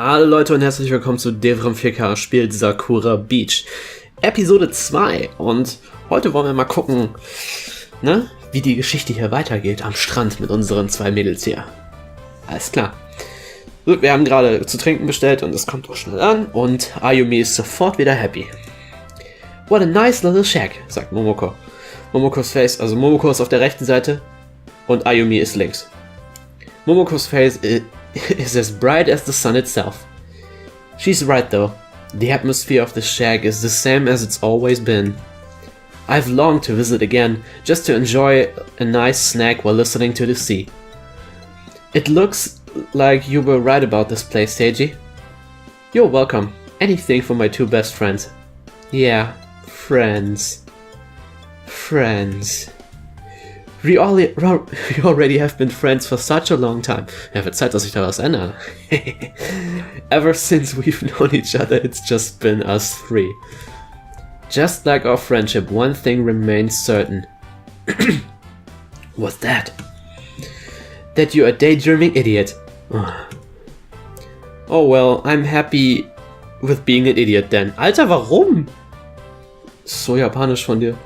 Hallo Leute und herzlich willkommen zu dem 4K Spiel Sakura Beach Episode 2 und heute wollen wir mal gucken, wie die Geschichte hier weitergeht am Strand mit unseren zwei Mädels hier. Alles klar. Gut, wir haben gerade zu trinken bestellt und es kommt auch schnell an und Ayumi ist sofort wieder happy. What a nice little shack, sagt Momoko. Momoko ist auf der rechten Seite und Ayumi ist links. Momokos face is as bright as the sun itself. She's right though. The atmosphere of the shack is the same as it's always been. I've longed to visit again, just to enjoy a nice snack while listening to the sea. It looks like you were right about this place, Seiji. You're welcome. Anything for my two best friends. Yeah, friends. Friends. We already have been friends for such a long time. Ja, wird Zeit, dass sich da was ändert. Ever since we've known each other, it's just been us three. Just like our friendship, one thing remains certain. What's that? That you're a daydreaming idiot. Oh well, I'm happy with being an idiot then. Alter, warum? So japanisch von dir.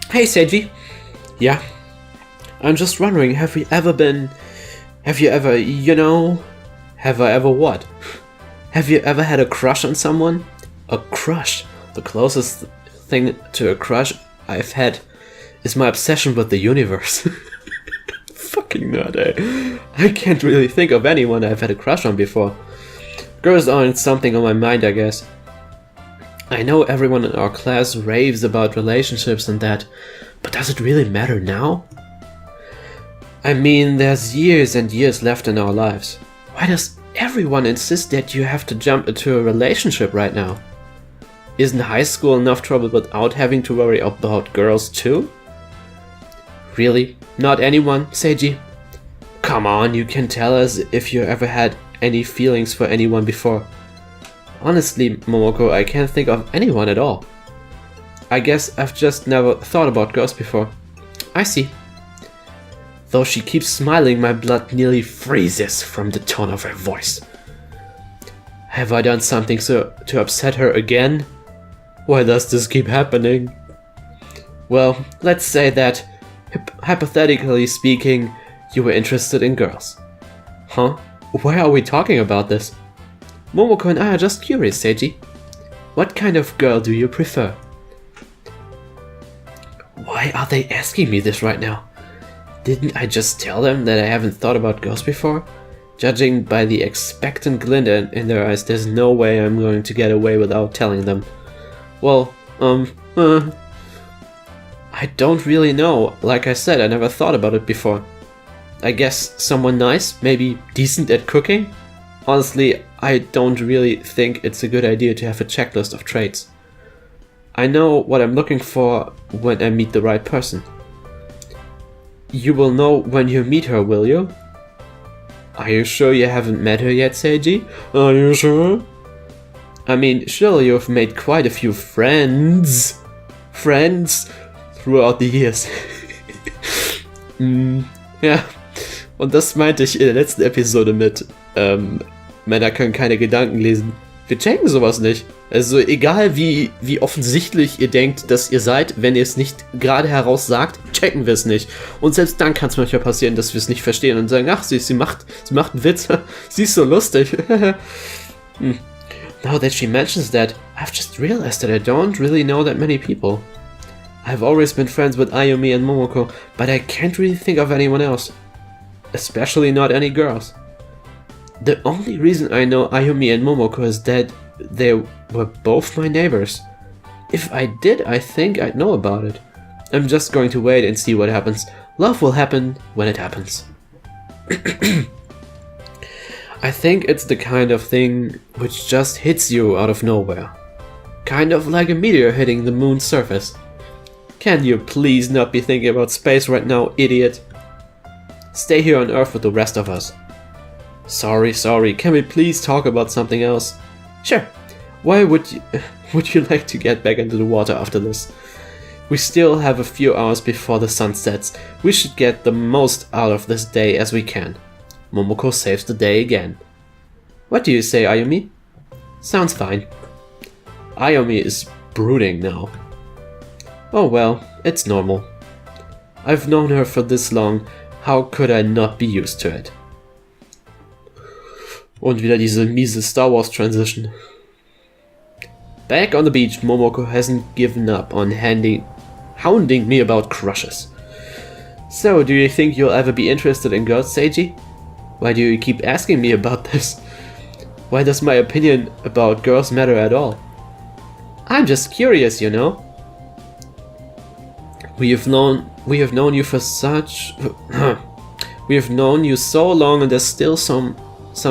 Hey Seiji. Yeah. I'm just wondering, have I ever what? Have you ever had a crush on someone? A crush? The closest thing to a crush I've had is my obsession with the universe. Fucking nerd, eh? I can't really think of anyone I've had a crush on before. Girls aren't something on my mind, I guess. I know everyone in our class raves about relationships and that, but does it really matter now? I mean, there's years and years left in our lives. Why does everyone insist that you have to jump into a relationship right now? Isn't high school enough trouble without having to worry about girls too? Really? Not anyone, Seiji? Come on, you can tell us if you ever had any feelings for anyone before. Honestly, Momoko, I can't think of anyone at all. I guess I've just never thought about girls before. I see. Though she keeps smiling, my blood nearly freezes from the tone of her voice. Have I done something to upset her again? Why does this keep happening? Well, let's say that, hypothetically speaking, you were interested in girls. Huh? Why are we talking about this? Momoko and I are just curious, Seiji. What kind of girl do you prefer? Why are they asking me this right now? Didn't I just tell them that I haven't thought about girls before? Judging by the expectant glint in their eyes, there's no way I'm going to get away without telling them. Well, I don't really know. Like I said, I never thought about it before. I guess someone nice, maybe decent at cooking? Honestly, I don't really think it's a good idea to have a checklist of traits. I know what I'm looking for when I meet the right person. You will know when you meet her, will you? Are you sure you haven't met her yet, Seiji? Are you sure? I mean, surely you've made quite a few friends throughout the years. Ja, und das meinte ich in der letzten Episode mit, Männer können keine Gedanken lesen. Wir checken sowas nicht. Also egal wie offensichtlich ihr denkt, dass ihr seid, wenn ihr es nicht gerade heraus sagt, checken wir es nicht. Und selbst dann kann es manchmal passieren, dass wir es nicht verstehen und sagen, ach sie macht einen Witz, sie ist so lustig. Now that she mentions that, I've just realized that I don't really know that many people. I've always been friends with Ayumi and Momoko, but I can't really think of anyone else. Especially not any girls. The only reason I know Ayumi and Momoko is that they were both my neighbors. If I did, I think I'd know about it. I'm just going to wait and see what happens. Love will happen when it happens. I think it's the kind of thing which just hits you out of nowhere. Kind of like a meteor hitting the moon's surface. Can you please not be thinking about space right now, idiot? Stay here on Earth with the rest of us. Sorry, can we please talk about something else? Sure. Why would you like to get back into the water after this? We still have a few hours before the sun sets. We should get the most out of this day as we can. Momoko saves the day again. What do you say, Ayumi? Sounds fine. Ayumi is brooding now. Oh well, it's normal. I've known her for this long, how could I not be used to it? Und wieder diese miese Star Wars Transition. Back on the beach, Momoko hasn't given up on hounding me about crushes. So, do you think you'll ever be interested in girls, Seiji? Why do you keep asking me about this? Why does my opinion about girls matter at all? I'm just curious, you know. We have known you for such... we have known you so long and there's still some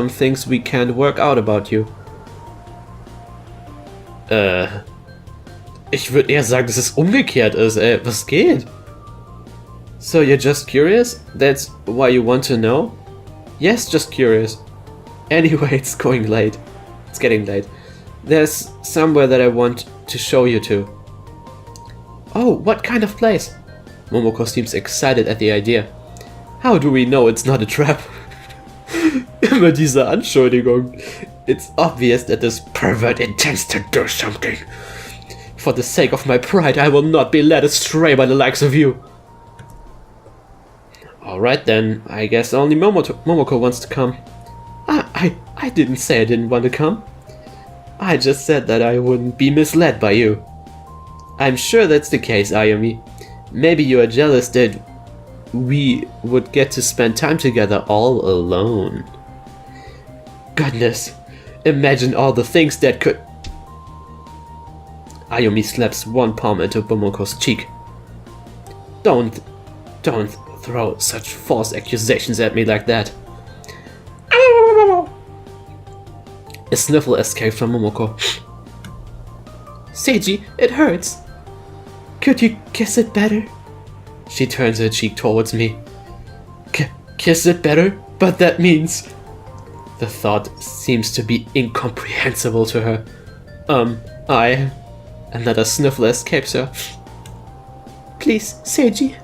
things we can't work out about you. Ich würde eher sagen, dass es umgekehrt ist, ey. Was geht? So you're just curious? That's why you want to know? Yes, just curious. Anyway, it's getting late. There's somewhere that I want to show you to. Oh, what kind of place? Momoko seems excited at the idea. How do we know it's not a trap? Immer diese Anschuldigung. It's obvious that this pervert intends to do something. For the sake of my pride, I will not be led astray by the likes of you. Alright then, I guess only Momoko wants to come. I didn't say I didn't want to come. I just said that I wouldn't be misled by you. I'm sure that's the case, Ayumi. Maybe you are jealous that we would get to spend time together all alone. Goodness, imagine all the things that could... Ayumi slaps one palm into Momoko's cheek. Don't throw such false accusations at me like that. A sniffle escaped from Momoko. Seiji, it hurts. Could you kiss it better? She turns her cheek towards me. Kiss it better? But that means... The thought seems to be incomprehensible to her. Another sniffle escapes her. Please, Seiji.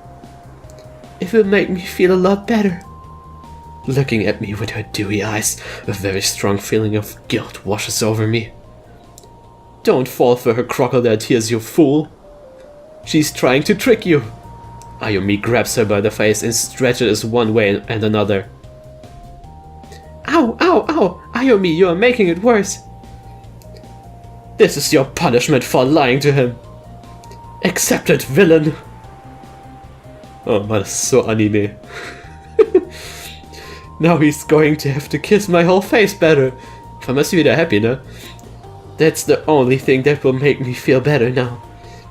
It will make me feel a lot better. Looking at me with her dewy eyes, a very strong feeling of guilt washes over me. Don't fall for her crocodile tears, you fool. She's trying to trick you. Ayumi grabs her by the face and stretches one way and another. Ow, ow, ow! Ayumi, you are making it worse. This is your punishment for lying to him. Accept it, villain. Oh man, das ist so Anime. Now he's going to have to kiss my whole face better. Vermisst wieder happy, ne? That's the only thing that will make me feel better now.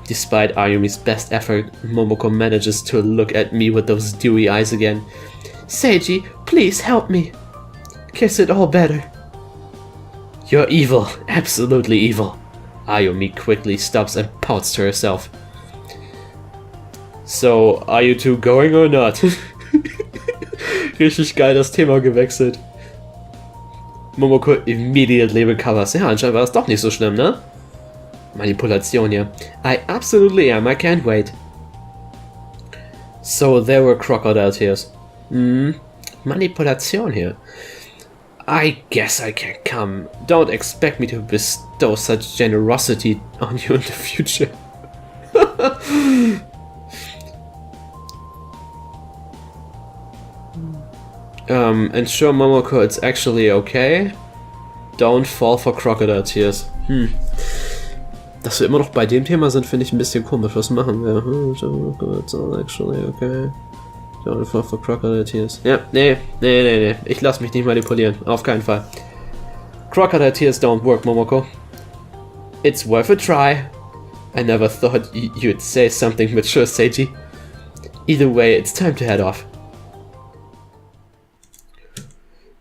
Despite Ayumi's best effort, Momoko manages to look at me with those dewy eyes again. Seiji, please help me. Kiss it all better. You're evil, absolutely evil. Ayumi quickly stops and pouts to herself. So, are you two going or not? Richtig geil, das Thema gewechselt. Momoko immediately recovers. Ja, anscheinend war es doch nicht so schlimm, ne? Manipulation, ja. I absolutely am, I can't wait. So, there were crocodile tears. Manipulation here. I guess I can come. Don't expect me to bestow such generosity on you in the future. Ensure Momoko it's actually okay. Don't fall for crocodile tears. Dass wir immer noch bei dem Thema sind, finde ich ein bisschen komisch. Was machen wir? It's all actually okay. Don't fall for crocodile tears. Ja, nee. Ich lass mich nicht manipulieren. Auf keinen Fall. Crocodile tears don't work, Momoko. It's worth a try. I never thought you'd say something mature, Seiji. Either way, it's time to head off.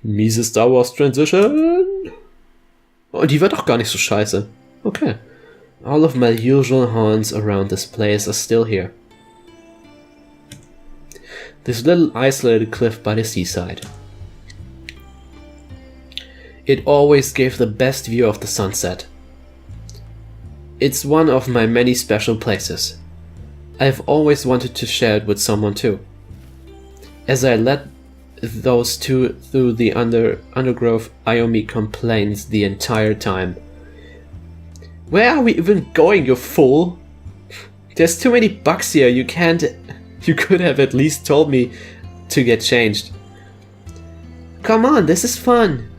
Miese Star Wars Transition. Oh, die war doch gar nicht so scheiße. Okay. All of my usual haunts around this place are still here. This little isolated cliff by the seaside. It always gave the best view of the sunset. It's one of my many special places. I've always wanted to share it with someone too. As I led those two through the undergrowth, Ayumi complains the entire time. Where are we even going, you fool? There's too many bugs here, you could have at least told me to get changed. Come on, this is fun.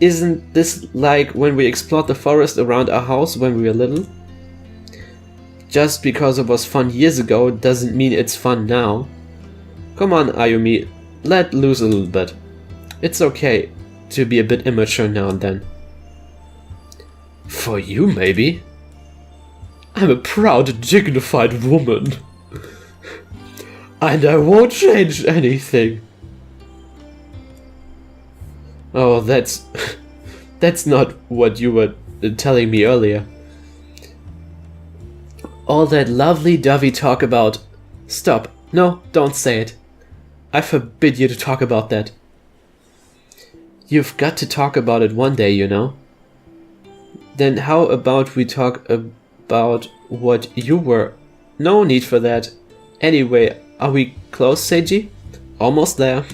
Isn't this like when we explored the forest around our house when we were little? Just because it was fun years ago doesn't mean it's fun now. Come on, Ayumi, let loose a little bit. It's okay to be a bit immature now and then. For you, maybe. I'm a proud, dignified woman. And I won't change anything. Oh, that's not what you were telling me earlier. All that lovely-dovey talk about... Stop. No, don't say it. I forbid you to talk about that. You've got to talk about it one day, you know. Then how about we talk about what you were? No need for that. Anyway, are we close, Seiji? Almost there.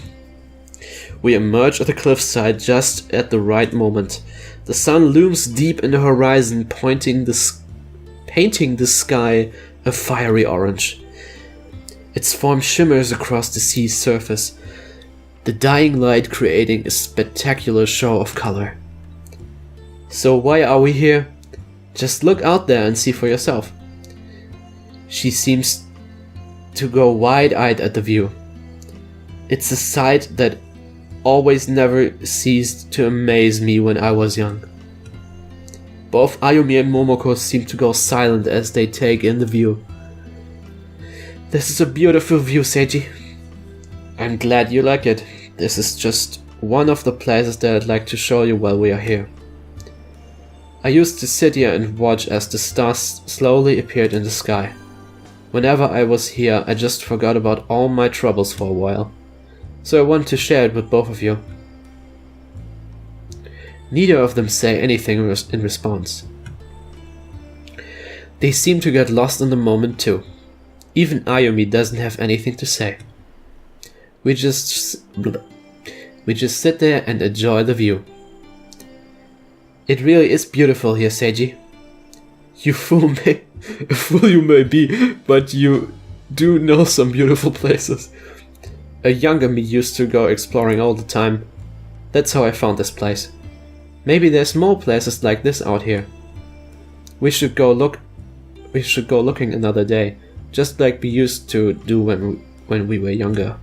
We emerge at the cliffside just at the right moment. The sun looms deep in the horizon, painting the sky a fiery orange. Its form shimmers across the sea's surface, the dying light creating a spectacular show of color. So why are we here? Just look out there and see for yourself. She seems to go wide-eyed at the view. It's a sight that always never ceased to amaze me when I was young. Both Ayumi and Momoko seem to go silent as they take in the view. This is a beautiful view, Seiji. I'm glad you like it. This is just one of the places that I'd like to show you while we are here. I used to sit here and watch as the stars slowly appeared in the sky. Whenever I was here, I just forgot about all my troubles for a while. So I want to share it with both of you. Neither of them say anything in response. They seem to get lost in the moment too. Even Ayumi doesn't have anything to say. We just sit there and enjoy the view. It really is beautiful here, Seiji. You fool me. A fool you may be, but you do know some beautiful places. A younger me used to go exploring all the time. That's how I found this place. Maybe there's more places like this out here. We should go looking another day, just like we used to do when we were younger.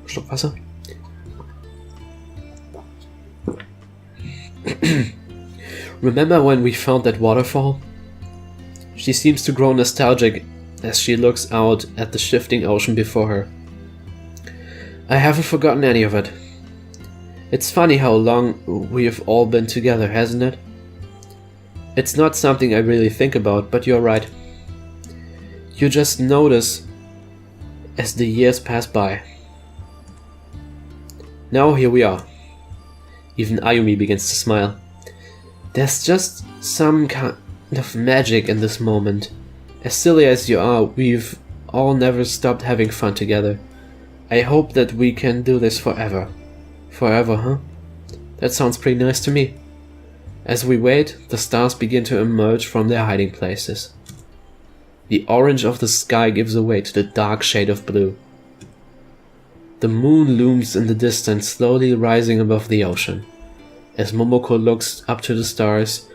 Schluck Wasser. Remember when we found that waterfall? She seems to grow nostalgic as she looks out at the shifting ocean before her. I haven't forgotten any of it. It's funny how long we've all been together, hasn't it? It's not something I really think about, but you're right. You just notice as the years pass by. Now here we are. Even Ayumi begins to smile. There's just some kind of magic in this moment. As silly as you are, we've all never stopped having fun together. I hope that we can do this forever. Forever, huh? That sounds pretty nice to me. As we wait, the stars begin to emerge from their hiding places. The orange of the sky gives way to the dark shade of blue. The moon looms in the distance, slowly rising above the ocean. As Momoko looks up to the stars,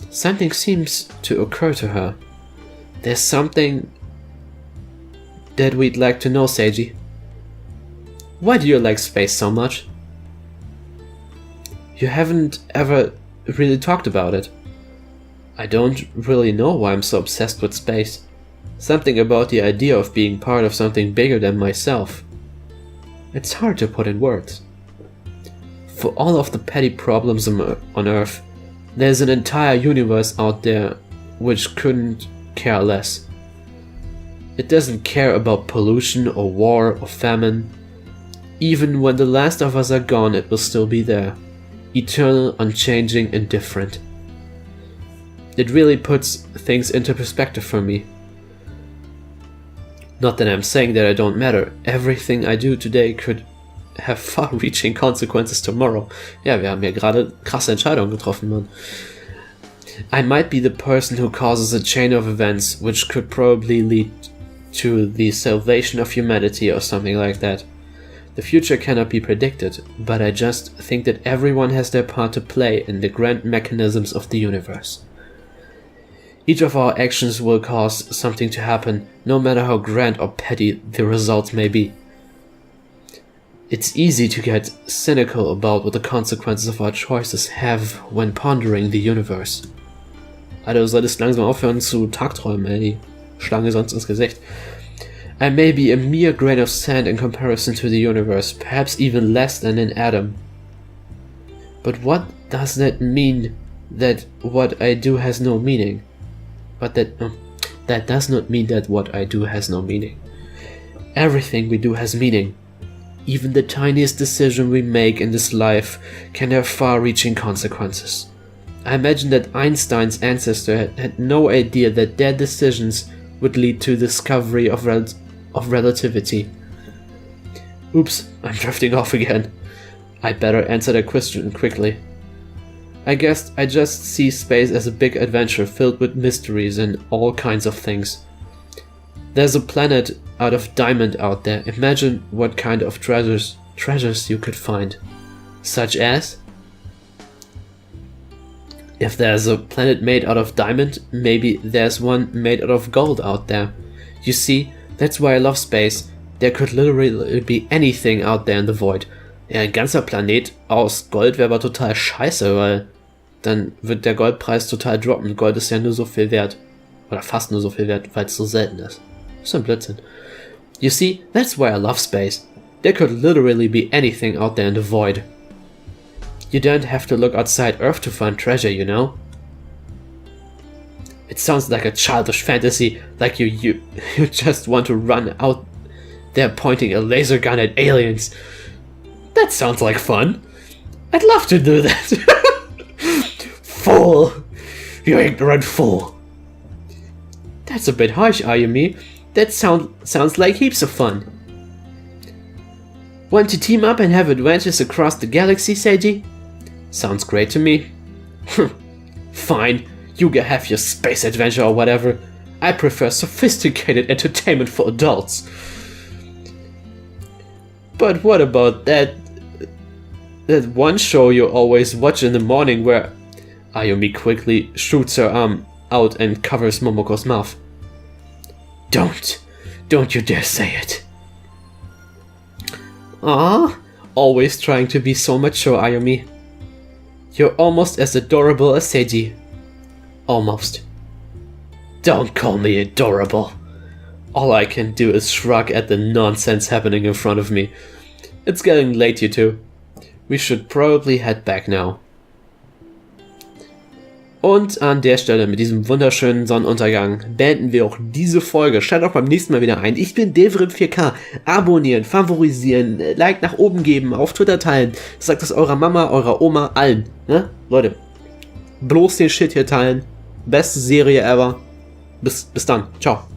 something seems to occur to her. There's something that we'd like to know, Seiji. Why do you like space so much? You haven't ever really talked about it. I don't really know why I'm so obsessed with space. Something about the idea of being part of something bigger than myself. It's hard to put in words. For all of the petty problems on Earth, there's an entire universe out there which couldn't care less. It doesn't care about pollution or war or famine. Even when the last of us are gone, it will still be there. Eternal, unchanging, and different. It really puts things into perspective for me. Not that I'm saying that I don't matter. Everything I do today could have far-reaching consequences tomorrow. Ja, wir haben ja gerade krasse Entscheidungen getroffen, Mann. I might be the person who causes a chain of events which could probably lead to the salvation of humanity or something like that. The future cannot be predicted, but I just think that everyone has their part to play in the grand mechanisms of the universe. Each of our actions will cause something to happen, no matter how grand or petty the results may be. It's easy to get cynical about what the consequences of our choices have when pondering the universe. Alter, du solltest langsam aufhören zu Tagträumen, ey, die Schlange sonst ins Gesicht. I may be a mere grain of sand in comparison to the universe, perhaps even less than an atom. But what does that mean that what I do has no meaning? But that does not mean that what I do has no meaning. Everything we do has meaning. Even the tiniest decision we make in this life can have far-reaching consequences. I imagine that Einstein's ancestor had no idea that their decisions would lead to the discovery of relativity. Oops, I'm drifting off again. I'd better answer that question quickly. I guess I just see space as a big adventure filled with mysteries and all kinds of things. There's a planet out of diamond out there. Imagine what kind of treasures you could find. Such as? If there's a planet made out of diamond, maybe there's one made out of gold out there. You see, that's why I love space. There could literally be anything out there in the void. Ja, ein ganzer Planet aus Gold wäre aber total scheiße, weil dann wird der Goldpreis total droppen. Gold ist ja nur so viel wert. Oder fast nur so viel wert, weil es so selten ist. Das ist ein Blödsinn. You see, that's why I love space. There could literally be anything out there in the void. You don't have to look outside Earth to find treasure, you know? It sounds like a childish fantasy, like you just want to run out there pointing a laser gun at aliens. That sounds like fun. I'd love to do that. Fool! You ignorant fool. That's a bit harsh, Ayumi. That sounds like heaps of fun. Want to team up and have adventures across the galaxy, Seiji? Sounds great to me. Fine, you go have your space adventure or whatever. I prefer sophisticated entertainment for adults. But what about that one show you always watch in the morning where Ayumi quickly shoots her arm out and covers Momoko's mouth? Don't you dare say it. Ah, always trying to be so mature, Ayumi. You're almost as adorable as Seiji. Almost. Don't call me adorable. All I can do is shrug at the nonsense happening in front of me. It's getting late, you two. We should probably head back now. Und an der Stelle mit diesem wunderschönen Sonnenuntergang beenden wir auch diese Folge. Schaltet auch beim nächsten Mal wieder ein. Ich bin Devrim4K. Abonnieren, favorisieren, Like nach oben geben, auf Twitter teilen. Sagt es eurer Mama, eurer Oma, allen. Ne? Leute, bloß den Shit hier teilen. Beste Serie ever. Bis dann. Ciao.